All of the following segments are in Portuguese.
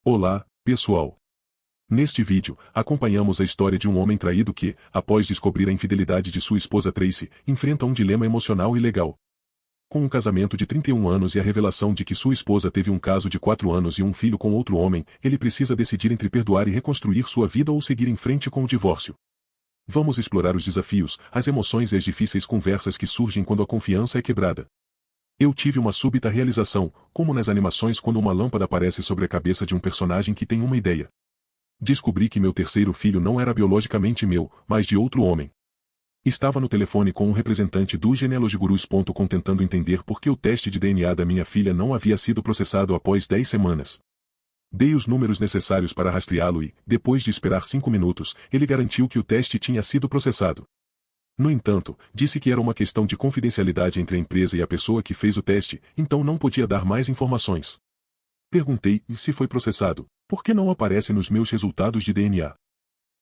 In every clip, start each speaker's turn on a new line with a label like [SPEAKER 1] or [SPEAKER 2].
[SPEAKER 1] Olá, pessoal. Neste vídeo, acompanhamos a história de um homem traído que, após descobrir a infidelidade de sua esposa Tracy, enfrenta um dilema emocional e legal. Com um casamento de 31 anos e a revelação de que sua esposa teve um caso de 4 anos e um filho com outro homem, ele precisa decidir entre perdoar e reconstruir sua vida ou seguir em frente com o divórcio. Vamos explorar os desafios, as emoções e as difíceis conversas que surgem quando a confiança é quebrada. Eu tive uma súbita realização, como nas animações quando uma lâmpada aparece sobre a cabeça de um personagem que tem uma ideia. Descobri que meu terceiro filho não era biologicamente meu, mas de outro homem. Estava no telefone com um representante do genealogigurus.com tentando entender por que o teste de DNA da minha filha não havia sido processado após 10 semanas. Dei os números necessários para rastreá-lo e, depois de esperar 5 minutos, ele garantiu que o teste tinha sido processado. No entanto, disse que era uma questão de confidencialidade entre a empresa e a pessoa que fez o teste, então não podia dar mais informações. Perguntei, e se foi processado, por que não aparece nos meus resultados de DNA?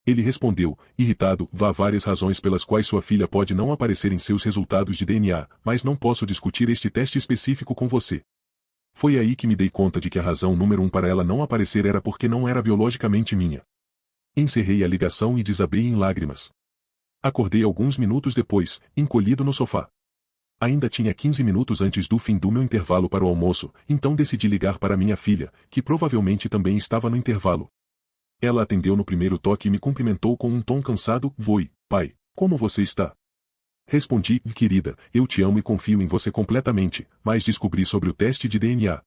[SPEAKER 1] Ele respondeu, irritado, há várias razões pelas quais sua filha pode não aparecer em seus resultados de DNA, mas não posso discutir este teste específico com você. Foi aí que me dei conta de que a razão número 1 para ela não aparecer era porque não era biologicamente minha. Encerrei a ligação e desabei em lágrimas. Acordei alguns minutos depois, encolhido no sofá. Ainda tinha 15 minutos antes do fim do meu intervalo para o almoço, então decidi ligar para minha filha, que provavelmente também estava no intervalo. Ela atendeu no primeiro toque e me cumprimentou com um tom cansado. Oi, pai, como você está? Respondi, querida, eu te amo e confio em você completamente, mas descobri sobre o teste de DNA.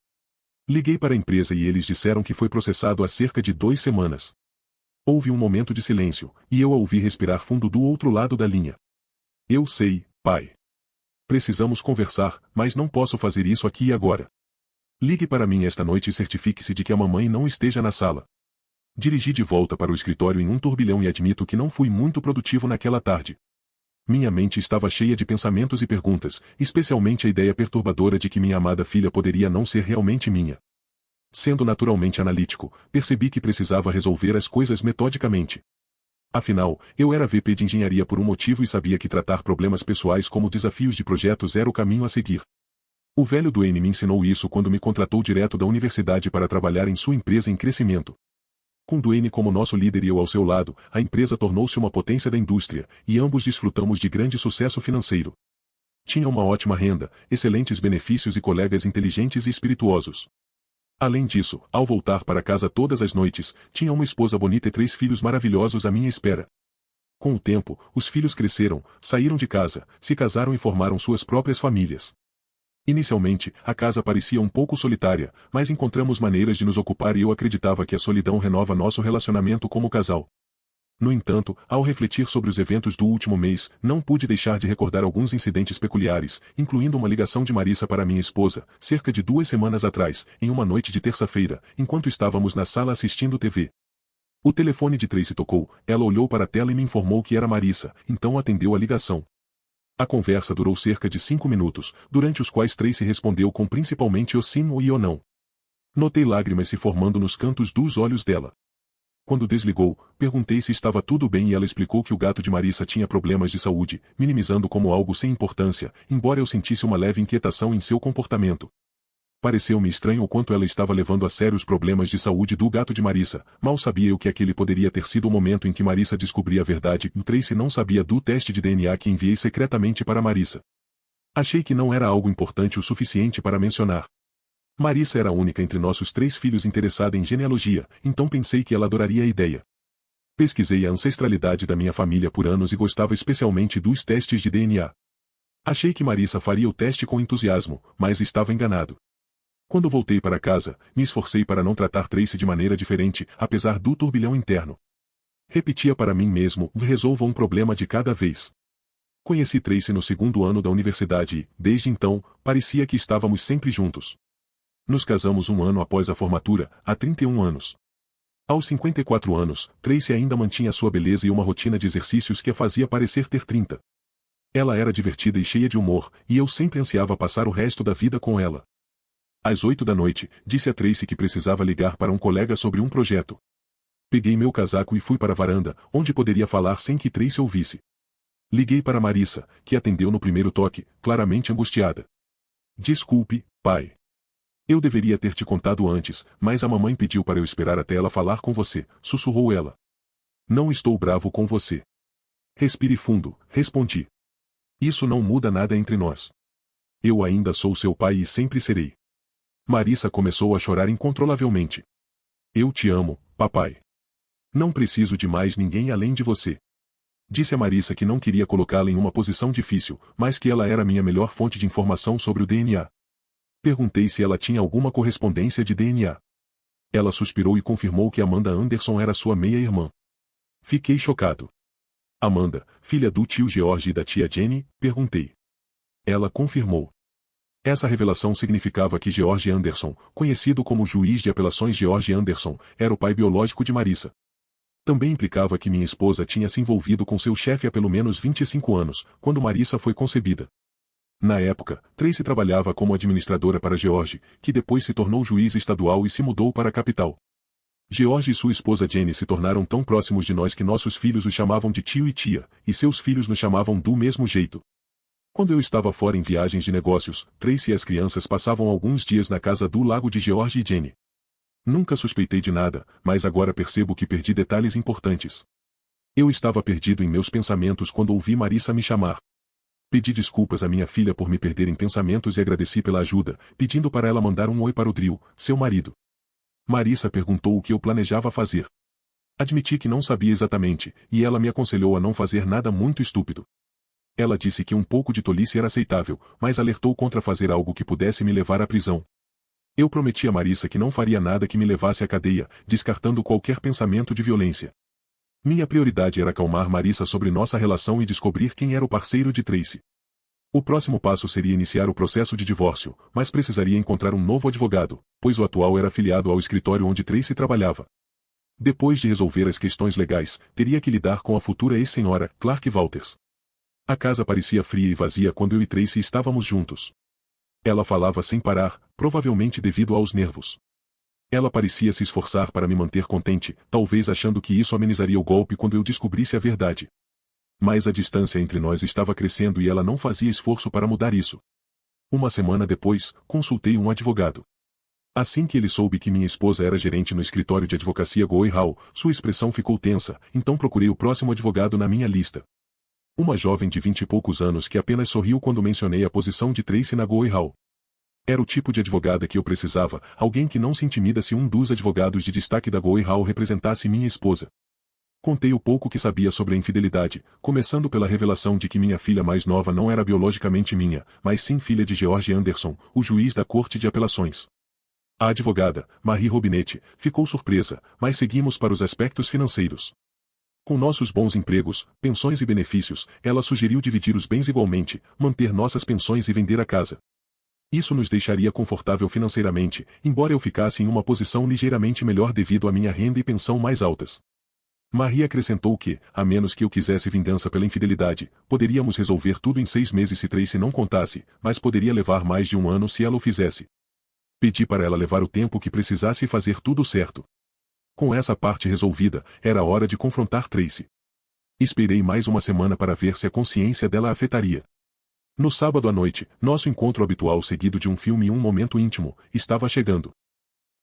[SPEAKER 1] Liguei para a empresa e eles disseram que foi processado há cerca de 2 semanas. Houve um momento de silêncio, e eu a ouvi respirar fundo do outro lado da linha. Eu sei, pai. Precisamos conversar, mas não posso fazer isso aqui e agora. Ligue para mim esta noite e certifique-se de que a mamãe não esteja na sala. Dirigi de volta para o escritório em um turbilhão e admito que não fui muito produtivo naquela tarde. Minha mente estava cheia de pensamentos e perguntas, especialmente a ideia perturbadora de que minha amada filha poderia não ser realmente minha. Sendo naturalmente analítico, percebi que precisava resolver as coisas metodicamente. Afinal, eu era VP de engenharia por um motivo e sabia que tratar problemas pessoais como desafios de projetos era o caminho a seguir. O velho Duane me ensinou isso quando me contratou direto da universidade para trabalhar em sua empresa em crescimento. Com Duane como nosso líder e eu ao seu lado, a empresa tornou-se uma potência da indústria, e ambos desfrutamos de grande sucesso financeiro. Tinha uma ótima renda, excelentes benefícios e colegas inteligentes e espirituosos. Além disso, ao voltar para casa todas as noites, tinha uma esposa bonita e 3 filhos maravilhosos à minha espera. Com o tempo, os filhos cresceram, saíram de casa, se casaram e formaram suas próprias famílias. Inicialmente, a casa parecia um pouco solitária, mas encontramos maneiras de nos ocupar e eu acreditava que a solidão renova nosso relacionamento como casal. No entanto, ao refletir sobre os eventos do último mês, não pude deixar de recordar alguns incidentes peculiares, incluindo uma ligação de Marissa para minha esposa, cerca de 2 semanas atrás, em uma noite de terça-feira, enquanto estávamos na sala assistindo TV. O telefone de Tracy tocou, ela olhou para a tela e me informou que era Marissa, então atendeu a ligação. A conversa durou cerca de 5 minutos, durante os quais Tracy respondeu com principalmente o sim ou o não. Notei lágrimas se formando nos cantos dos olhos dela. Quando desligou, perguntei se estava tudo bem e ela explicou que o gato de Marissa tinha problemas de saúde, minimizando como algo sem importância, embora eu sentisse uma leve inquietação em seu comportamento. Pareceu-me estranho o quanto ela estava levando a sério os problemas de saúde do gato de Marissa, mal sabia eu que aquele poderia ter sido o momento em que Marissa descobria a verdade e Tracy não sabia do teste de DNA que enviei secretamente para Marissa. Achei que não era algo importante o suficiente para mencionar. Marissa era a única entre nossos 3 filhos interessada em genealogia, então pensei que ela adoraria a ideia. Pesquisei a ancestralidade da minha família por anos e gostava especialmente dos testes de DNA. Achei que Marissa faria o teste com entusiasmo, mas estava enganado. Quando voltei para casa, me esforcei para não tratar Tracy de maneira diferente, apesar do turbilhão interno. Repetia para mim mesmo, resolva um problema de cada vez. Conheci Tracy no 2º ano da universidade e, desde então, parecia que estávamos sempre juntos. Nos casamos um ano após a formatura, há 31 anos. Aos 54 anos, Tracy ainda mantinha sua beleza e uma rotina de exercícios que a fazia parecer ter 30. Ela era divertida e cheia de humor, e eu sempre ansiava passar o resto da vida com ela. Às 8 da noite, disse a Tracy que precisava ligar para um colega sobre um projeto. Peguei meu casaco e fui para a varanda, onde poderia falar sem que Tracy ouvisse. Liguei para Marissa, que atendeu no primeiro toque, claramente angustiada. Desculpe, pai. Eu deveria ter te contado antes, mas a mamãe pediu para eu esperar até ela falar com você, sussurrou ela. Não estou bravo com você. Respire fundo, respondi. Isso não muda nada entre nós. Eu ainda sou seu pai e sempre serei. Marissa começou a chorar incontrolavelmente. Eu te amo, papai. Não preciso de mais ninguém além de você. Disse a Marissa que não queria colocá-la em uma posição difícil, mas que ela era minha melhor fonte de informação sobre o DNA. Perguntei se ela tinha alguma correspondência de DNA. Ela suspirou e confirmou que Amanda Anderson era sua meia-irmã. Fiquei chocado. Amanda, filha do tio George e da tia Jenny? Perguntei. Ela confirmou. Essa revelação significava que George Anderson, conhecido como juiz de apelações George Anderson, era o pai biológico de Marissa. Também implicava que minha esposa tinha se envolvido com seu chefe há pelo menos 25 anos, quando Marissa foi concebida. Na época, Tracy trabalhava como administradora para George, que depois se tornou juiz estadual e se mudou para a capital. George e sua esposa Jenny se tornaram tão próximos de nós que nossos filhos os chamavam de tio e tia, e seus filhos nos chamavam do mesmo jeito. Quando eu estava fora em viagens de negócios, Tracy e as crianças passavam alguns dias na casa do lago de George e Jenny. Nunca suspeitei de nada, mas agora percebo que perdi detalhes importantes. Eu estava perdido em meus pensamentos quando ouvi Marissa me chamar. Pedi desculpas à minha filha por me perder em pensamentos e agradeci pela ajuda, pedindo para ela mandar um oi para o Drew, seu marido. Marissa perguntou o que eu planejava fazer. Admiti que não sabia exatamente, e ela me aconselhou a não fazer nada muito estúpido. Ela disse que um pouco de tolice era aceitável, mas alertou contra fazer algo que pudesse me levar à prisão. Eu prometi a Marissa que não faria nada que me levasse à cadeia, descartando qualquer pensamento de violência. Minha prioridade era acalmar Marissa sobre nossa relação e descobrir quem era o parceiro de Tracy. O próximo passo seria iniciar o processo de divórcio, mas precisaria encontrar um novo advogado, pois o atual era afiliado ao escritório onde Tracy trabalhava. Depois de resolver as questões legais, teria que lidar com a futura ex-senhora, Clark Walters. A casa parecia fria e vazia quando eu e Tracy estávamos juntos. Ela falava sem parar, provavelmente devido aos nervos. Ela parecia se esforçar para me manter contente, talvez achando que isso amenizaria o golpe quando eu descobrisse a verdade. Mas a distância entre nós estava crescendo e ela não fazia esforço para mudar isso. Uma semana depois, consultei um advogado. Assim que ele soube que minha esposa era gerente no escritório de advocacia Goey Hall, sua expressão ficou tensa, então procurei o próximo advogado na minha lista. Uma jovem de 20 e poucos anos que apenas sorriu quando mencionei a posição de Tracy na Goey Hall. Era o tipo de advogada que eu precisava, alguém que não se intimida se um dos advogados de destaque da Goey Hall representasse minha esposa. Contei o pouco que sabia sobre a infidelidade, começando pela revelação de que minha filha mais nova não era biologicamente minha, mas sim filha de George Anderson, o juiz da Corte de Apelações. A advogada, Marie Robinet, ficou surpresa, mas seguimos para os aspectos financeiros. Com nossos bons empregos, pensões e benefícios, ela sugeriu dividir os bens igualmente, manter nossas pensões e vender a casa. Isso nos deixaria confortável financeiramente, embora eu ficasse em uma posição ligeiramente melhor devido à minha renda e pensão mais altas. Marie acrescentou que, a menos que eu quisesse vingança pela infidelidade, poderíamos resolver tudo em 6 meses se Tracy não contasse, mas poderia levar mais de 1 ano se ela o fizesse. Pedi para ela levar o tempo que precisasse e fazer tudo certo. Com essa parte resolvida, era hora de confrontar Tracy. Esperei mais uma semana para ver se a consciência dela a afetaria. No sábado à noite, nosso encontro habitual seguido de um filme e um momento íntimo, estava chegando.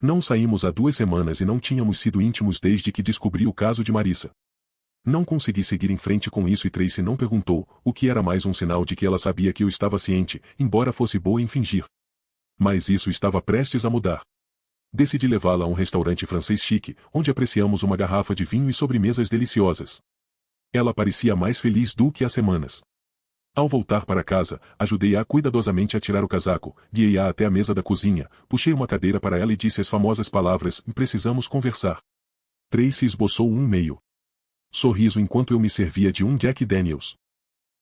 [SPEAKER 1] Não saímos há 2 semanas e não tínhamos sido íntimos desde que descobri o caso de Marissa. Não consegui seguir em frente com isso e Tracy não perguntou, o que era mais um sinal de que ela sabia que eu estava ciente, embora fosse boa em fingir. Mas isso estava prestes a mudar. Decidi levá-la a um restaurante francês chique, onde apreciamos uma garrafa de vinho e sobremesas deliciosas. Ela parecia mais feliz do que há semanas. Ao voltar para casa, ajudei-a cuidadosamente a tirar o casaco, guiei-a até a mesa da cozinha, puxei uma cadeira para ela e disse as famosas palavras: "Precisamos conversar." Tracy esboçou um meio sorriso enquanto eu me servia de um Jack Daniels.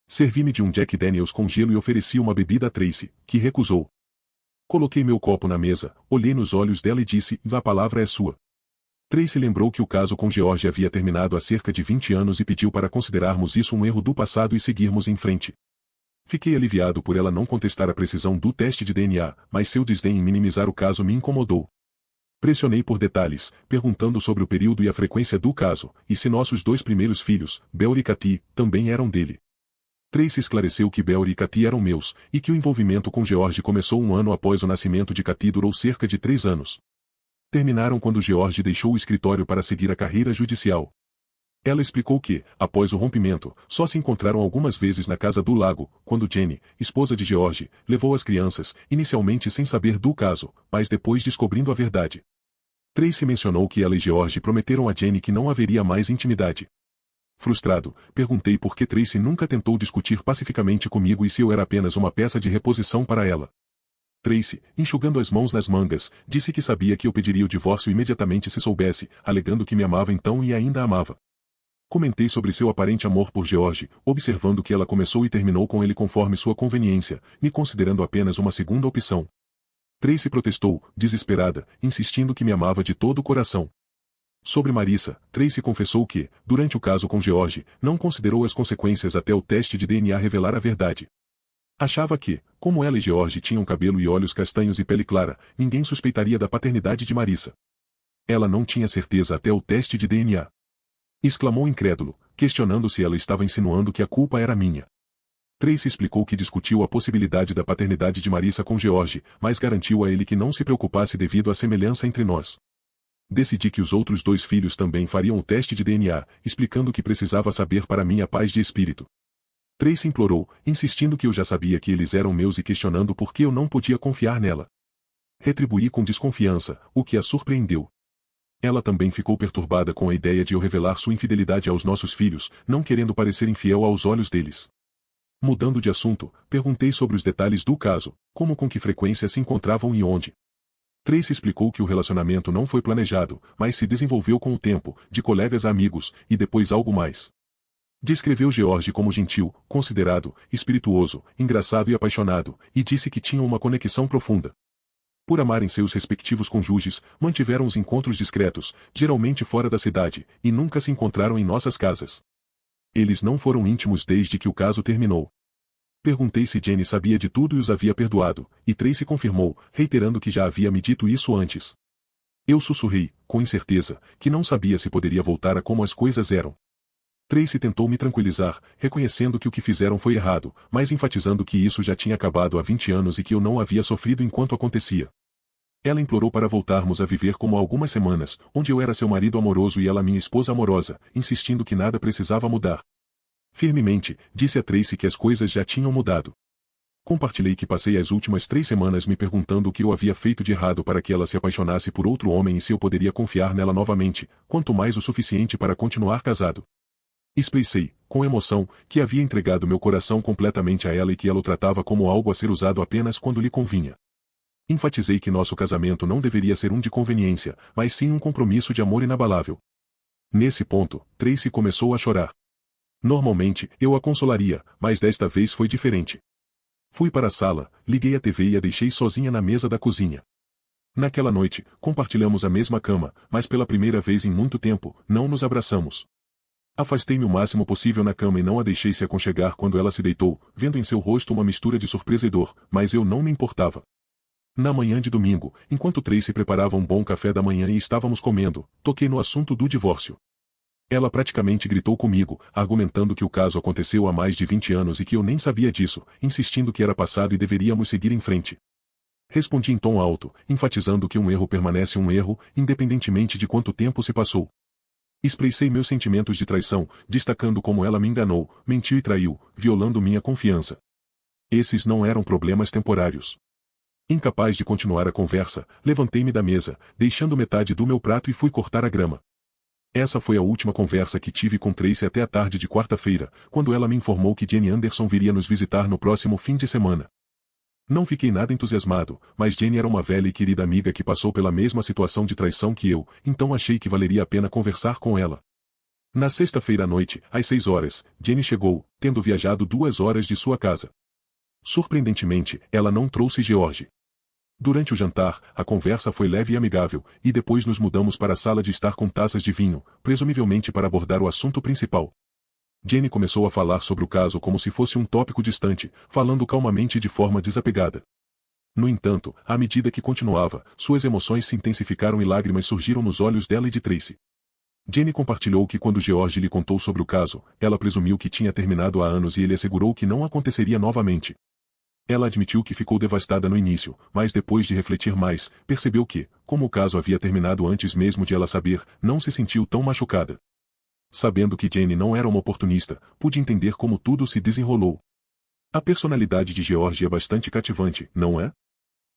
[SPEAKER 1] Servi-me de um Jack Daniels com gelo e ofereci uma bebida a Tracy, que recusou. Coloquei meu copo na mesa, olhei nos olhos dela e disse: "A palavra é sua." Tracy lembrou que o caso com George havia terminado há cerca de 20 anos e pediu para considerarmos isso um erro do passado e seguirmos em frente. Fiquei aliviado por ela não contestar a precisão do teste de DNA, mas seu desdém em minimizar o caso me incomodou. Pressionei por detalhes, perguntando sobre o período e a frequência do caso, e se nossos 2 primeiros filhos, Bell e Cathy, também eram dele. Tracy esclareceu que Belry e Cathy eram meus, e que o envolvimento com George começou um ano após o nascimento de Cathy e durou cerca de 3 anos. Terminaram quando George deixou o escritório para seguir a carreira judicial. Ela explicou que, após o rompimento, só se encontraram algumas vezes na casa do lago, quando Jenny, esposa de George, levou as crianças, inicialmente sem saber do caso, mas depois descobrindo a verdade. Tracy mencionou que ela e George prometeram a Jenny que não haveria mais intimidade. Frustrado, perguntei por que Tracy nunca tentou discutir pacificamente comigo e se eu era apenas uma peça de reposição para ela. Tracy, enxugando as mãos nas mangas, disse que sabia que eu pediria o divórcio imediatamente se soubesse, alegando que me amava então e ainda amava. Comentei sobre seu aparente amor por George, observando que ela começou e terminou com ele conforme sua conveniência, me considerando apenas uma segunda opção. Tracy protestou, desesperada, insistindo que me amava de todo o coração. Sobre Marissa, Tracy confessou que, durante o caso com George, não considerou as consequências até o teste de DNA revelar a verdade. Achava que, como ela e George tinham cabelo e olhos castanhos e pele clara, ninguém suspeitaria da paternidade de Marissa. Ela não tinha certeza até o teste de DNA. Exclamou incrédulo, questionando se ela estava insinuando que a culpa era minha. Tracy explicou que discutiu a possibilidade da paternidade de Marissa com George, mas garantiu a ele que não se preocupasse devido à semelhança entre nós. Decidi que os outros 2 filhos também fariam o teste de DNA, explicando que precisava saber para minha paz de espírito. Tracy implorou, insistindo que eu já sabia que eles eram meus e questionando por que eu não podia confiar nela. Retribuí com desconfiança, o que a surpreendeu. Ela também ficou perturbada com a ideia de eu revelar sua infidelidade aos nossos filhos, não querendo parecer infiel aos olhos deles. Mudando de assunto, perguntei sobre os detalhes do caso, como com que frequência se encontravam e onde. Tracy explicou que o relacionamento não foi planejado, mas se desenvolveu com o tempo, de colegas a amigos, e depois algo mais. Descreveu George como gentil, considerado, espirituoso, engraçado e apaixonado, e disse que tinham uma conexão profunda. Por amarem seus respectivos cônjuges, mantiveram os encontros discretos, geralmente fora da cidade, e nunca se encontraram em nossas casas. Eles não foram íntimos desde que o caso terminou. Perguntei se Jenny sabia de tudo e os havia perdoado, e Tracy confirmou, reiterando que já havia me dito isso antes. Eu sussurrei, com incerteza, que não sabia se poderia voltar a como as coisas eram. Tracy tentou me tranquilizar, reconhecendo que o que fizeram foi errado, mas enfatizando que isso já tinha acabado há 20 anos e que eu não havia sofrido enquanto acontecia. Ela implorou para voltarmos a viver como há algumas semanas, onde eu era seu marido amoroso e ela minha esposa amorosa, insistindo que nada precisava mudar. Firmemente, disse a Tracy que as coisas já tinham mudado. Compartilhei que passei as últimas 3 semanas me perguntando o que eu havia feito de errado para que ela se apaixonasse por outro homem e se eu poderia confiar nela novamente, quanto mais o suficiente para continuar casado. Expressei, com emoção, que havia entregado meu coração completamente a ela e que ela o tratava como algo a ser usado apenas quando lhe convinha. Enfatizei que nosso casamento não deveria ser um de conveniência, mas sim um compromisso de amor inabalável. Nesse ponto, Tracy começou a chorar. Normalmente, eu a consolaria, mas desta vez foi diferente. Fui para a sala, liguei a TV e a deixei sozinha na mesa da cozinha. Naquela noite, compartilhamos a mesma cama, mas pela primeira vez em muito tempo, não nos abraçamos. Afastei-me o máximo possível na cama e não a deixei se aconchegar quando ela se deitou, vendo em seu rosto uma mistura de surpresa e dor, mas eu não me importava. Na manhã de domingo, enquanto Tracy preparava um bom café da manhã e estávamos comendo, toquei no assunto do divórcio. Ela praticamente gritou comigo, argumentando que o caso aconteceu há mais de 20 anos e que eu nem sabia disso, insistindo que era passado e deveríamos seguir em frente. Respondi em tom alto, enfatizando que um erro permanece um erro, independentemente de quanto tempo se passou. Expressei meus sentimentos de traição, destacando como ela me enganou, mentiu e traiu, violando minha confiança. Esses não eram problemas temporários. Incapaz de continuar a conversa, levantei-me da mesa, deixando metade do meu prato e fui cortar a grama. Essa foi a última conversa que tive com Tracy até a tarde de quarta-feira, quando ela me informou que Jenny Anderson viria nos visitar no próximo fim de semana. Não fiquei nada entusiasmado, mas Jenny era uma velha e querida amiga que passou pela mesma situação de traição que eu, então achei que valeria a pena conversar com ela. Na sexta-feira à noite, às 6 horas, Jenny chegou, tendo viajado 2 horas de sua casa. Surpreendentemente, ela não trouxe George. Durante o jantar, a conversa foi leve e amigável, e depois nos mudamos para a sala de estar com taças de vinho, presumivelmente para abordar o assunto principal. Jenny começou a falar sobre o caso como se fosse um tópico distante, falando calmamente e de forma desapegada. No entanto, à medida que continuava, suas emoções se intensificaram e lágrimas surgiram nos olhos dela e de Tracy. Jenny compartilhou que quando George lhe contou sobre o caso, ela presumiu que tinha terminado há anos e ele assegurou que não aconteceria novamente. Ela admitiu que ficou devastada no início, mas depois de refletir mais, percebeu que, como o caso havia terminado antes mesmo de ela saber, não se sentiu tão machucada. Sabendo que Jenny não era uma oportunista, pude entender como tudo se desenrolou. A personalidade de George é bastante cativante, não é?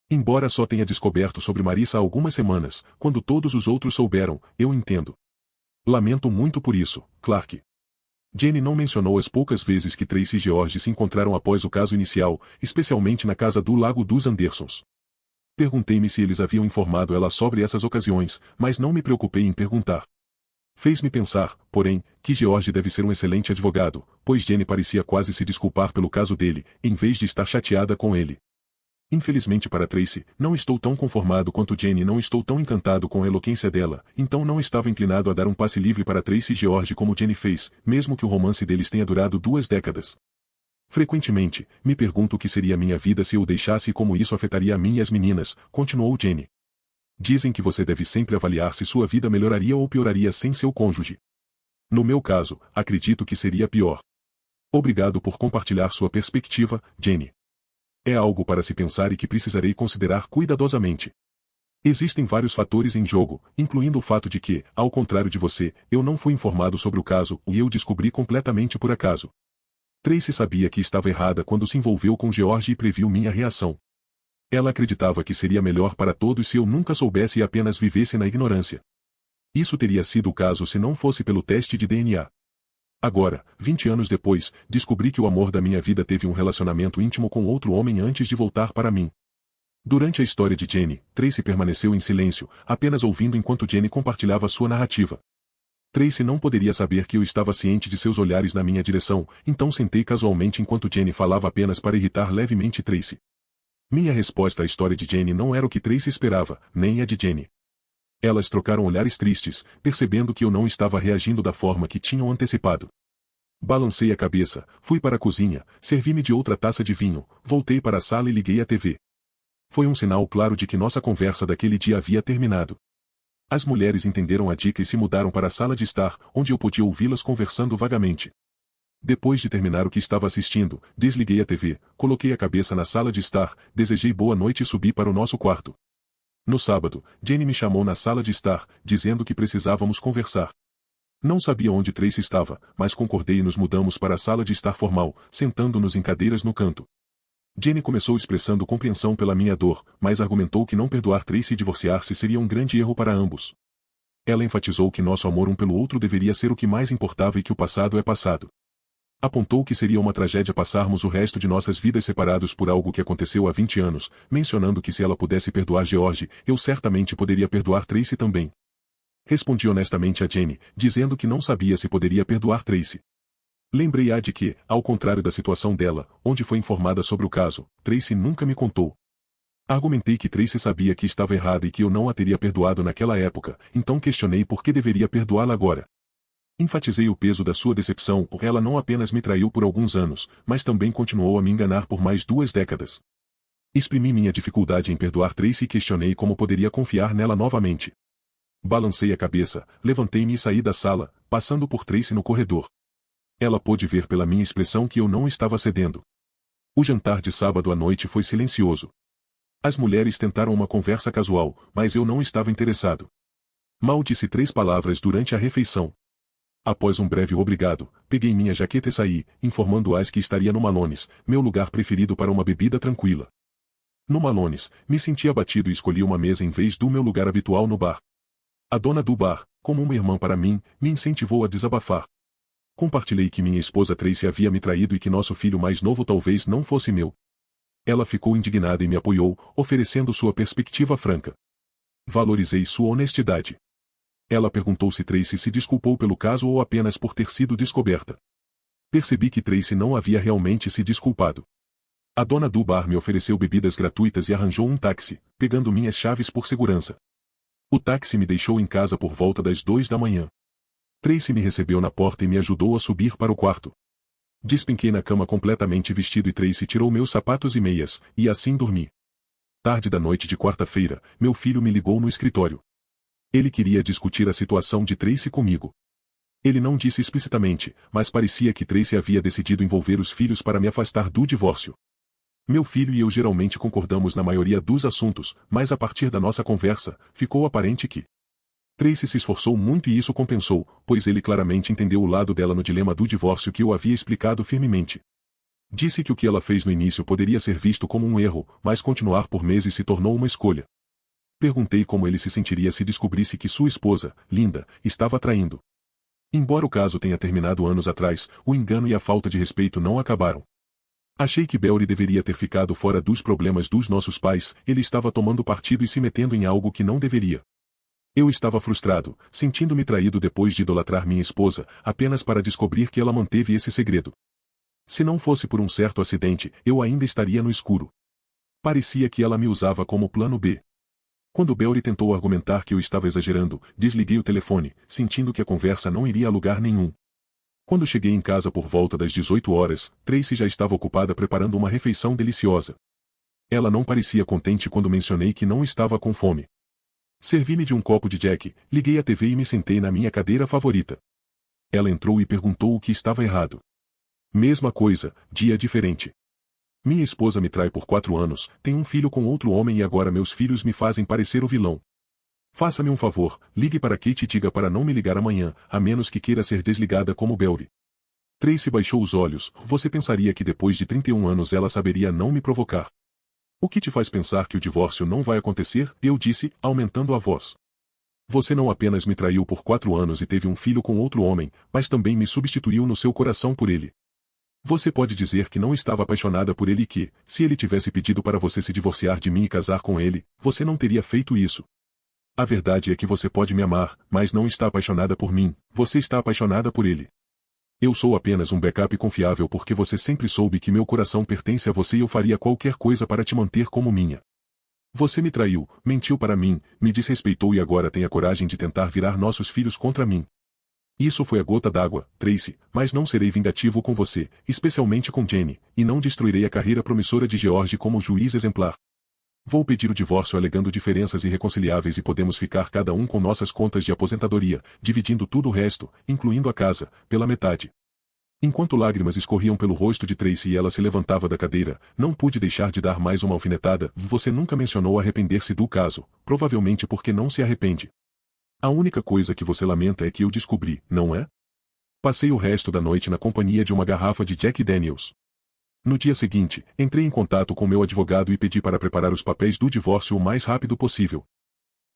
[SPEAKER 1] Embora só tenha descoberto sobre Marissa há algumas semanas, quando todos os outros souberam, eu entendo. Lamento muito por isso, Clark. Jenny não mencionou as poucas vezes que Tracy e George se encontraram após o caso inicial, especialmente na casa do Lago dos Andersons. Perguntei-me se eles haviam informado ela sobre essas ocasiões, mas não me preocupei em perguntar. Fez-me pensar, porém, que George deve ser um excelente advogado, pois Jenny parecia quase se desculpar pelo caso dele, em vez de estar chateada com ele. Infelizmente para Tracy, não estou tão conformado quanto Jenny e não estou tão encantado com a eloquência dela, então não estava inclinado a dar um passe livre para Tracy e George como Jenny fez, mesmo que o romance deles tenha durado 2 décadas. Frequentemente, me pergunto o que seria minha vida se eu o deixasse e como isso afetaria a mim e as meninas, continuou Jenny. Dizem que você deve sempre avaliar se sua vida melhoraria ou pioraria sem seu cônjuge. No meu caso, acredito que seria pior. Obrigado por compartilhar sua perspectiva, Jenny. É algo para se pensar e que precisarei considerar cuidadosamente. Existem vários fatores em jogo, incluindo o fato de que, ao contrário de você, eu não fui informado sobre o caso e eu descobri completamente por acaso. Tracy sabia que estava errada quando se envolveu com George e previu minha reação. Ela acreditava que seria melhor para todos se eu nunca soubesse e apenas vivesse na ignorância. Isso teria sido o caso se não fosse pelo teste de DNA. Agora, 20 anos depois, descobri que o amor da minha vida teve um relacionamento íntimo com outro homem antes de voltar para mim. Durante a história de Jenny, Tracy permaneceu em silêncio, apenas ouvindo enquanto Jenny compartilhava sua narrativa. Tracy não poderia saber que eu estava ciente de seus olhares na minha direção, então sentei casualmente enquanto Jenny falava apenas para irritar levemente Tracy. Minha resposta à história de Jenny não era o que Tracy esperava, nem a de Jenny. Elas trocaram olhares tristes, percebendo que eu não estava reagindo da forma que tinham antecipado. Balancei a cabeça, fui para a cozinha, servi-me de outra taça de vinho, voltei para a sala e liguei a TV. Foi um sinal claro de que nossa conversa daquele dia havia terminado. As mulheres entenderam a dica e se mudaram para a sala de estar, onde eu podia ouvi-las conversando vagamente. Depois de terminar o que estava assistindo, desliguei a TV, coloquei a cabeça na sala de estar, desejei boa noite e subi para o nosso quarto. No sábado, Jenny me chamou na sala de estar, dizendo que precisávamos conversar. Não sabia onde Tracy estava, mas concordei e nos mudamos para a sala de estar formal, sentando-nos em cadeiras no canto. Jenny começou expressando compreensão pela minha dor, mas argumentou que não perdoar Tracy e divorciar-se seria um grande erro para ambos. Ela enfatizou que nosso amor um pelo outro deveria ser o que mais importava e que o passado é passado. Apontou que seria uma tragédia passarmos o resto de nossas vidas separados por algo que aconteceu há 20 anos, mencionando que se ela pudesse perdoar George, eu certamente poderia perdoar Tracy também. Respondi honestamente a Jenny, dizendo que não sabia se poderia perdoar Tracy. Lembrei-a de que, ao contrário da situação dela, onde foi informada sobre o caso, Tracy nunca me contou. Argumentei que Tracy sabia que estava errada e que eu não a teria perdoado naquela época, então questionei por que deveria perdoá-la agora. Enfatizei o peso da sua decepção, porque ela não apenas me traiu por alguns anos, mas também continuou a me enganar por mais 2 décadas. Exprimi minha dificuldade em perdoar Tracy e questionei como poderia confiar nela novamente. Balancei a cabeça, levantei-me e saí da sala, passando por Tracy no corredor. Ela pôde ver pela minha expressão que eu não estava cedendo. O jantar de sábado à noite foi silencioso. As mulheres tentaram uma conversa casual, mas eu não estava interessado. Mal disse 3 palavras durante a refeição. Após um breve obrigado, peguei minha jaqueta e saí, informando-as que estaria no Malones, meu lugar preferido para uma bebida tranquila. No Malones, me senti abatido e escolhi uma mesa em vez do meu lugar habitual no bar. A dona do bar, como uma irmã para mim, me incentivou a desabafar. Compartilhei que minha esposa Tracy havia me traído e que nosso filho mais novo talvez não fosse meu. Ela ficou indignada e me apoiou, oferecendo sua perspectiva franca. Valorizei sua honestidade. Ela perguntou se Tracy se desculpou pelo caso ou apenas por ter sido descoberta. Percebi que Tracy não havia realmente se desculpado. A dona do bar me ofereceu bebidas gratuitas e arranjou um táxi, pegando minhas chaves por segurança. O táxi me deixou em casa por volta das 2 da manhã. Tracy me recebeu na porta e me ajudou a subir para o quarto. Despenquei na cama completamente vestido e Tracy tirou meus sapatos e meias, e assim dormi. Tarde da noite de quarta-feira, meu filho me ligou no escritório. Ele queria discutir a situação de Tracy comigo. Ele não disse explicitamente, mas parecia que Tracy havia decidido envolver os filhos para me afastar do divórcio. Meu filho e eu geralmente concordamos na maioria dos assuntos, mas a partir da nossa conversa, ficou aparente que Tracy se esforçou muito e isso compensou, pois ele claramente entendeu o lado dela no dilema do divórcio que eu havia explicado firmemente. Disse que o que ela fez no início poderia ser visto como um erro, mas continuar por meses se tornou uma escolha. Perguntei como ele se sentiria se descobrisse que sua esposa, Linda, estava traindo. Embora o caso tenha terminado anos atrás, o engano e a falta de respeito não acabaram. Achei que Belry deveria ter ficado fora dos problemas dos nossos pais, ele estava tomando partido e se metendo em algo que não deveria. Eu estava frustrado, sentindo-me traído depois de idolatrar minha esposa, apenas para descobrir que ela manteve esse segredo. Se não fosse por um certo acidente, eu ainda estaria no escuro. Parecia que ela me usava como plano B. Quando Belry tentou argumentar que eu estava exagerando, desliguei o telefone, sentindo que a conversa não iria a lugar nenhum. Quando cheguei em casa por volta das 18 horas, Tracy já estava ocupada preparando uma refeição deliciosa. Ela não parecia contente quando mencionei que não estava com fome. Servi-me de um copo de Jack, liguei a TV e me sentei na minha cadeira favorita. Ela entrou e perguntou o que estava errado. Mesma coisa, dia diferente. Minha esposa me trai por 4 anos, tem um filho com outro homem e agora meus filhos me fazem parecer o vilão. Faça-me um favor, ligue para Kate e diga para não me ligar amanhã, a menos que queira ser desligada como Belry. Tracy baixou os olhos, você pensaria que depois de 31 anos ela saberia não me provocar. O que te faz pensar que o divórcio não vai acontecer? Eu disse, aumentando a voz. Você não apenas me traiu por 4 anos e teve um filho com outro homem, mas também me substituiu no seu coração por ele. Você pode dizer que não estava apaixonada por ele e que, se ele tivesse pedido para você se divorciar de mim e casar com ele, você não teria feito isso. A verdade é que você pode me amar, mas não está apaixonada por mim, você está apaixonada por ele. Eu sou apenas um backup confiável porque você sempre soube que meu coração pertence a você e eu faria qualquer coisa para te manter como minha. Você me traiu, mentiu para mim, me desrespeitou e agora tem a coragem de tentar virar nossos filhos contra mim. Isso foi a gota d'água, Tracy, mas não serei vingativo com você, especialmente com Jenny, e não destruirei a carreira promissora de George como juiz exemplar. Vou pedir o divórcio alegando diferenças irreconciliáveis e podemos ficar cada um com nossas contas de aposentadoria, dividindo tudo o resto, incluindo a casa, pela metade. Enquanto lágrimas escorriam pelo rosto de Tracy e ela se levantava da cadeira, não pude deixar de dar mais uma alfinetada. Você nunca mencionou arrepender-se do caso, provavelmente porque não se arrepende. A única coisa que você lamenta é que eu descobri, não é? Passei o resto da noite na companhia de uma garrafa de Jack Daniels. No dia seguinte, entrei em contato com meu advogado e pedi para preparar os papéis do divórcio o mais rápido possível.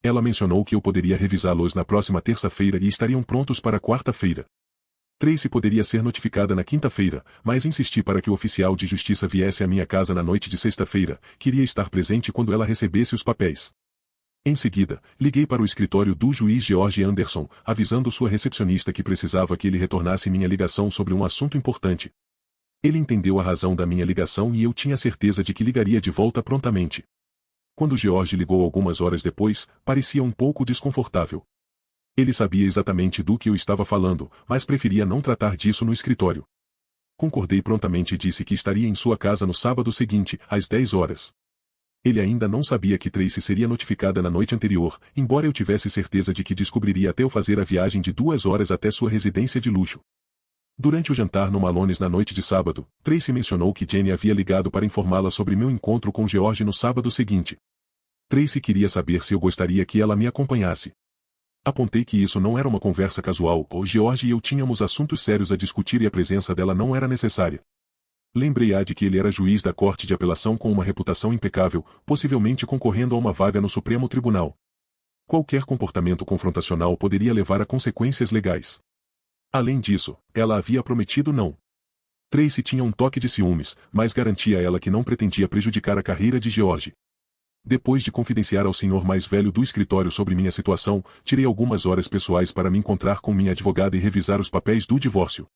[SPEAKER 1] Ela mencionou que eu poderia revisá-los na próxima terça-feira e estariam prontos para quarta-feira. Tracy poderia ser notificada na quinta-feira, mas insisti para que o oficial de justiça viesse à minha casa na noite de sexta-feira, queria estar presente quando ela recebesse os papéis. Em seguida, liguei para o escritório do juiz George Anderson, avisando sua recepcionista que precisava que ele retornasse minha ligação sobre um assunto importante. Ele entendeu a razão da minha ligação e eu tinha certeza de que ligaria de volta prontamente. Quando George ligou algumas horas depois, parecia um pouco desconfortável. Ele sabia exatamente do que eu estava falando, mas preferia não tratar disso no escritório. Concordei prontamente e disse que estaria em sua casa no sábado seguinte, às 10 horas. Ele ainda não sabia que Tracy seria notificada na noite anterior, embora eu tivesse certeza de que descobriria até eu fazer a viagem de 2 horas até sua residência de luxo. Durante o jantar no Malones na noite de sábado, Tracy mencionou que Jenny havia ligado para informá-la sobre meu encontro com George no sábado seguinte. Tracy queria saber se eu gostaria que ela me acompanhasse. Apontei que isso não era uma conversa casual, o George e eu tínhamos assuntos sérios a discutir e a presença dela não era necessária. Lembrei-a de que ele era juiz da Corte de Apelação com uma reputação impecável, possivelmente concorrendo a uma vaga no Supremo Tribunal. Qualquer comportamento confrontacional poderia levar a consequências legais. Além disso, ela havia prometido não. Tracy tinha um toque de ciúmes, mas garantia a ela que não pretendia prejudicar a carreira de George. Depois de confidenciar ao senhor mais velho do escritório sobre minha situação, tirei algumas horas pessoais para me encontrar com minha advogada e revisar os papéis do divórcio.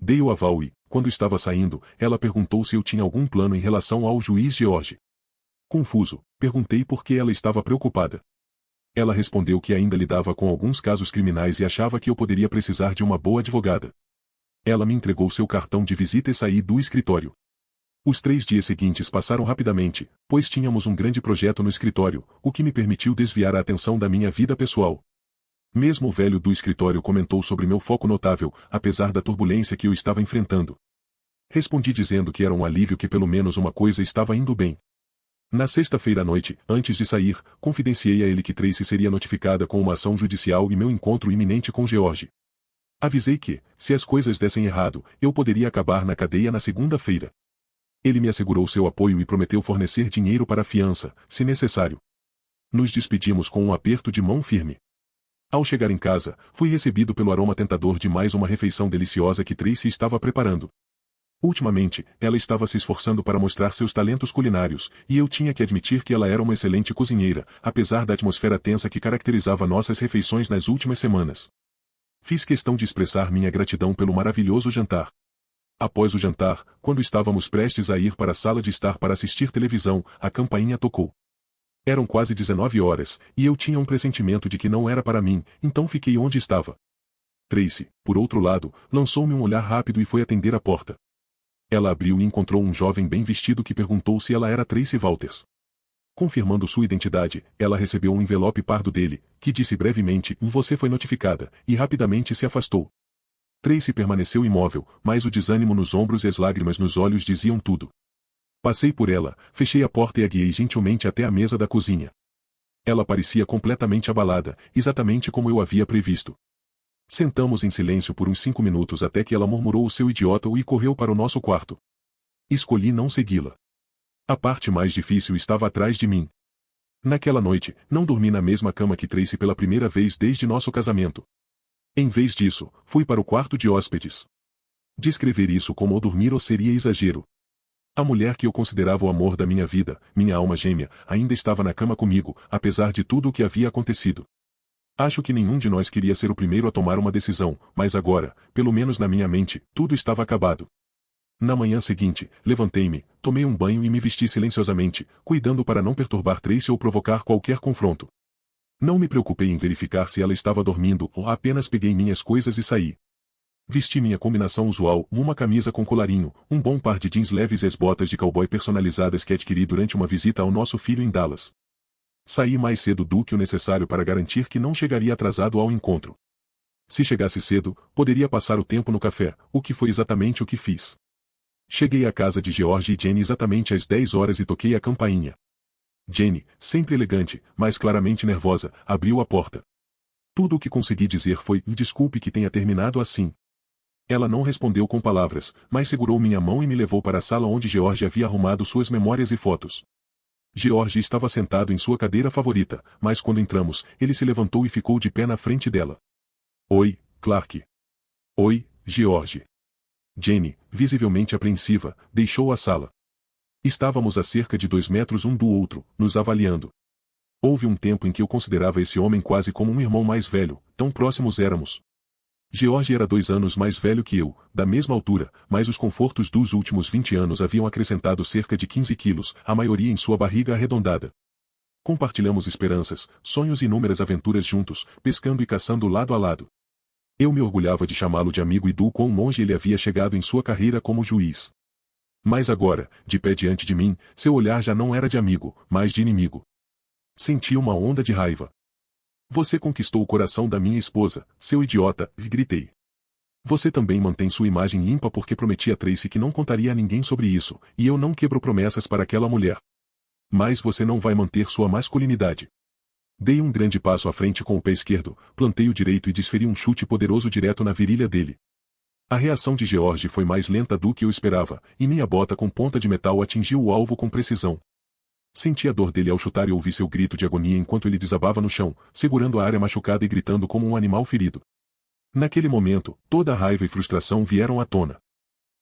[SPEAKER 1] Dei o aval e, quando estava saindo, ela perguntou se eu tinha algum plano em relação ao juiz George. Confuso, perguntei por que ela estava preocupada. Ela respondeu que ainda lidava com alguns casos criminais e achava que eu poderia precisar de uma boa advogada. Ela me entregou seu cartão de visita e saí do escritório. Os 3 dias seguintes passaram rapidamente, pois tínhamos um grande projeto no escritório, o que me permitiu desviar a atenção da minha vida pessoal. Mesmo o velho do escritório comentou sobre meu foco notável, apesar da turbulência que eu estava enfrentando. Respondi dizendo que era um alívio que pelo menos uma coisa estava indo bem. Na sexta-feira à noite, antes de sair, confidenciei a ele que Tracy seria notificada com uma ação judicial e meu encontro iminente com George. Avisei que, se as coisas dessem errado, eu poderia acabar na cadeia na segunda-feira. Ele me assegurou seu apoio e prometeu fornecer dinheiro para a fiança, se necessário. Nos despedimos com um aperto de mão firme. Ao chegar em casa, fui recebido pelo aroma tentador de mais uma refeição deliciosa que Tracy estava preparando. Ultimamente, ela estava se esforçando para mostrar seus talentos culinários, e eu tinha que admitir que ela era uma excelente cozinheira, apesar da atmosfera tensa que caracterizava nossas refeições nas últimas semanas. Fiz questão de expressar minha gratidão pelo maravilhoso jantar. Após o jantar, quando estávamos prestes a ir para a sala de estar para assistir televisão, a campainha tocou. Eram quase 19 horas, e eu tinha um pressentimento de que não era para mim, então fiquei onde estava. Tracy, por outro lado, lançou-me um olhar rápido e foi atender a porta. Ela abriu e encontrou um jovem bem vestido que perguntou se ela era Tracy Walters. Confirmando sua identidade, ela recebeu um envelope pardo dele, que disse brevemente: "Você foi notificada", e rapidamente se afastou. Tracy permaneceu imóvel, mas o desânimo nos ombros e as lágrimas nos olhos diziam tudo. Passei por ela, fechei a porta e a guiei gentilmente até a mesa da cozinha. Ela parecia completamente abalada, exatamente como eu havia previsto. Sentamos em silêncio por uns 5 minutos até que ela murmurou o seu idiota e correu para o nosso quarto. Escolhi não segui-la. A parte mais difícil estava atrás de mim. Naquela noite, não dormi na mesma cama que Tracy pela primeira vez desde nosso casamento. Em vez disso, fui para o quarto de hóspedes. Descrever isso como dormir seria exagero. A mulher que eu considerava o amor da minha vida, minha alma gêmea, ainda estava na cama comigo, apesar de tudo o que havia acontecido. Acho que nenhum de nós queria ser o primeiro a tomar uma decisão, mas agora, pelo menos na minha mente, tudo estava acabado. Na manhã seguinte, levantei-me, tomei um banho e me vesti silenciosamente, cuidando para não perturbar Tracy ou provocar qualquer confronto. Não me preocupei em verificar se ela estava dormindo ou apenas peguei minhas coisas e saí. Vesti minha combinação usual, uma camisa com colarinho, um bom par de jeans leves e as botas de cowboy personalizadas que adquiri durante uma visita ao nosso filho em Dallas. Saí mais cedo do que o necessário para garantir que não chegaria atrasado ao encontro. Se chegasse cedo, poderia passar o tempo no café, o que foi exatamente o que fiz. Cheguei à casa de George e Jenny exatamente às 10 horas e toquei a campainha. Jenny, sempre elegante, mas claramente nervosa, abriu a porta. Tudo o que consegui dizer foi: "Desculpe que tenha terminado assim." Ela não respondeu com palavras, mas segurou minha mão e me levou para a sala onde George havia arrumado suas memórias e fotos. George estava sentado em sua cadeira favorita, mas quando entramos, ele se levantou e ficou de pé na frente dela. "Oi, Clark." "Oi, George." Jenny, visivelmente apreensiva, deixou a sala. Estávamos a cerca de 2 metros um do outro, nos avaliando. Houve um tempo em que eu considerava esse homem quase como um irmão mais velho, tão próximos éramos. George era 2 anos mais velho que eu, da mesma altura, mas os confortos dos últimos 20 anos haviam acrescentado cerca de 15 quilos, a maioria em sua barriga arredondada. Compartilhamos esperanças, sonhos e inúmeras aventuras juntos, pescando e caçando lado a lado. Eu me orgulhava de chamá-lo de amigo e do quão longe ele havia chegado em sua carreira como juiz. Mas agora, de pé diante de mim, seu olhar já não era de amigo, mas de inimigo. Senti uma onda de raiva. "Você conquistou o coração da minha esposa, seu idiota", gritei. "Você também mantém sua imagem ímpar porque prometi a Tracy que não contaria a ninguém sobre isso, e eu não quebro promessas para aquela mulher. Mas você não vai manter sua masculinidade." Dei um grande passo à frente com o pé esquerdo, plantei o direito e desferi um chute poderoso direto na virilha dele. A reação de George foi mais lenta do que eu esperava, e minha bota com ponta de metal atingiu o alvo com precisão. Senti a dor dele ao chutar e ouvi seu grito de agonia enquanto ele desabava no chão, segurando a área machucada e gritando como um animal ferido. Naquele momento, toda a raiva e frustração vieram à tona.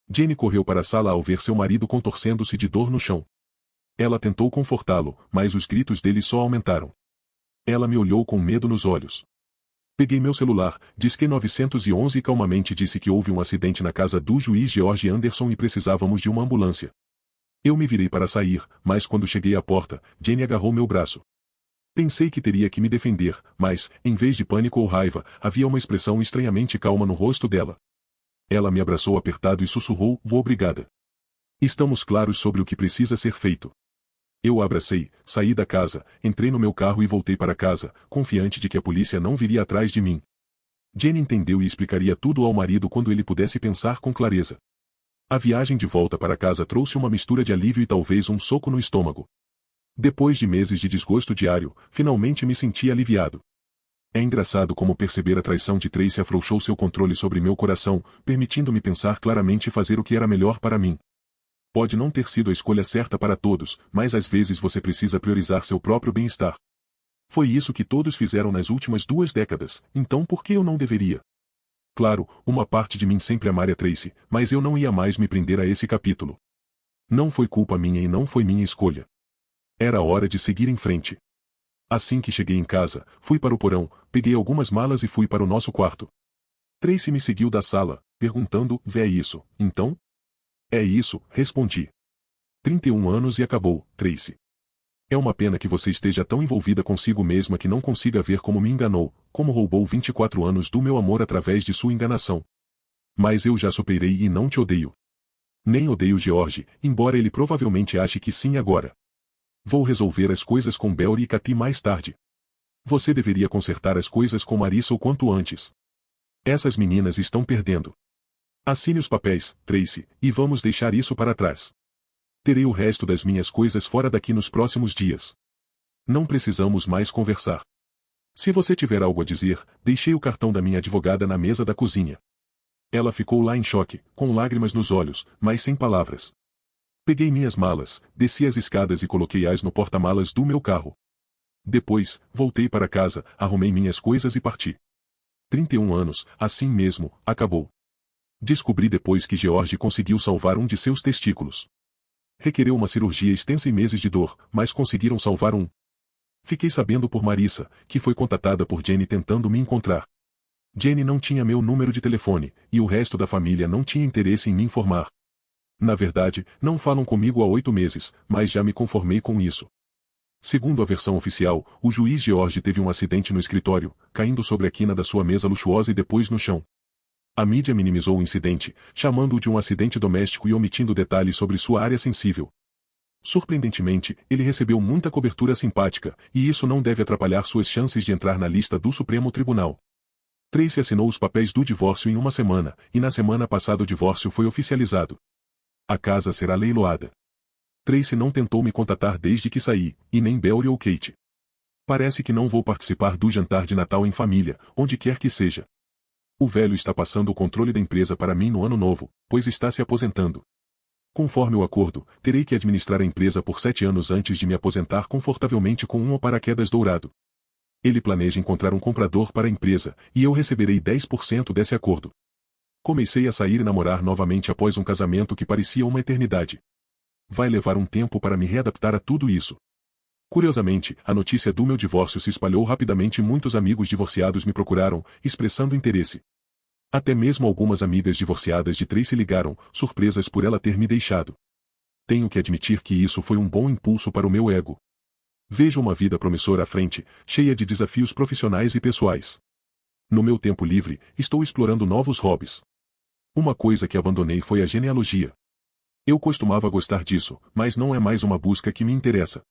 [SPEAKER 1] Jenny correu para a sala ao ver seu marido contorcendo-se de dor no chão. Ela tentou confortá-lo, mas os gritos dele só aumentaram. Ela me olhou com medo nos olhos. Peguei meu celular, disquei 911 e calmamente disse que houve um acidente na casa do juiz George Anderson e precisávamos de uma ambulância. Eu me virei para sair, mas quando cheguei à porta, Jenny agarrou meu braço. Pensei que teria que me defender, mas, em vez de pânico ou raiva, havia uma expressão estranhamente calma no rosto dela. Ela me abraçou apertado e sussurrou: "Obrigada. Estamos claros sobre o que precisa ser feito." Eu a abracei, saí da casa, entrei no meu carro e voltei para casa, confiante de que a polícia não viria atrás de mim. Jenny entendeu e explicaria tudo ao marido quando ele pudesse pensar com clareza. A viagem de volta para casa trouxe uma mistura de alívio e talvez um soco no estômago. Depois de meses de desgosto diário, finalmente me senti aliviado. É engraçado como perceber a traição de Tracy afrouxou seu controle sobre meu coração, permitindo-me pensar claramente e fazer o que era melhor para mim. Pode não ter sido a escolha certa para todos, mas às vezes você precisa priorizar seu próprio bem-estar. Foi isso que todos fizeram nas últimas 2 décadas, então por que eu não deveria? Claro, uma parte de mim sempre amaria Tracy, mas eu não ia mais me prender a esse capítulo. Não foi culpa minha e não foi minha escolha. Era hora de seguir em frente. Assim que cheguei em casa, fui para o porão, peguei algumas malas e fui para o nosso quarto. Tracy me seguiu da sala, perguntando, "Vê isso, então?" "É isso", respondi. 31 anos e acabou, Tracy. É uma pena que você esteja tão envolvida consigo mesma que não consiga ver como me enganou, como roubou 24 anos do meu amor através de sua enganação. Mas eu já superei e não te odeio. Nem odeio George, embora ele provavelmente ache que sim agora. Vou resolver as coisas com Belry e Cathy mais tarde. Você deveria consertar as coisas com Marissa o quanto antes. Essas meninas estão perdendo. Assine os papéis, Tracy, e vamos deixar isso para trás. Terei o resto das minhas coisas fora daqui nos próximos dias. Não precisamos mais conversar. Se você tiver algo a dizer, deixei o cartão da minha advogada na mesa da cozinha. Ela ficou lá em choque, com lágrimas nos olhos, mas sem palavras. Peguei minhas malas, desci as escadas e coloquei-as no porta-malas do meu carro. Depois, voltei para casa, arrumei minhas coisas e parti. 31 anos, assim mesmo, acabou. Descobri depois que George conseguiu salvar um de seus testículos. Requereu uma cirurgia extensa e meses de dor, mas conseguiram salvar um. Fiquei sabendo por Marissa, que foi contatada por Jenny tentando me encontrar. Jenny não tinha meu número de telefone, e o resto da família não tinha interesse em me informar. Na verdade, não falam comigo há 8 meses, mas já me conformei com isso. Segundo a versão oficial, o juiz George teve um acidente no escritório, caindo sobre a quina da sua mesa luxuosa e depois no chão. A mídia minimizou o incidente, chamando-o de um acidente doméstico e omitindo detalhes sobre sua área sensível. Surpreendentemente, ele recebeu muita cobertura simpática, e isso não deve atrapalhar suas chances de entrar na lista do Supremo Tribunal. Tracy assinou os papéis do divórcio em uma semana, e na semana passada o divórcio foi oficializado. A casa será leiloada. Tracy não tentou me contatar desde que saí, e nem Belry ou Kate. Parece que não vou participar do jantar de Natal em família, onde quer que seja. O velho está passando o controle da empresa para mim no ano novo, pois está se aposentando. Conforme o acordo, terei que administrar a empresa por 7 anos antes de me aposentar confortavelmente com um paraquedas dourado. Ele planeja encontrar um comprador para a empresa, e eu receberei 10% desse acordo. Comecei a sair e namorar novamente após um casamento que parecia uma eternidade. Vai levar um tempo para me readaptar a tudo isso. Curiosamente, a notícia do meu divórcio se espalhou rapidamente e muitos amigos divorciados me procuraram, expressando interesse. Até mesmo algumas amigas divorciadas de Tracy ligaram, surpresas por ela ter me deixado. Tenho que admitir que isso foi um bom impulso para o meu ego. Vejo uma vida promissora à frente, cheia de desafios profissionais e pessoais. No meu tempo livre, estou explorando novos hobbies. Uma coisa que abandonei foi a genealogia. Eu costumava gostar disso, mas não é mais uma busca que me interessa.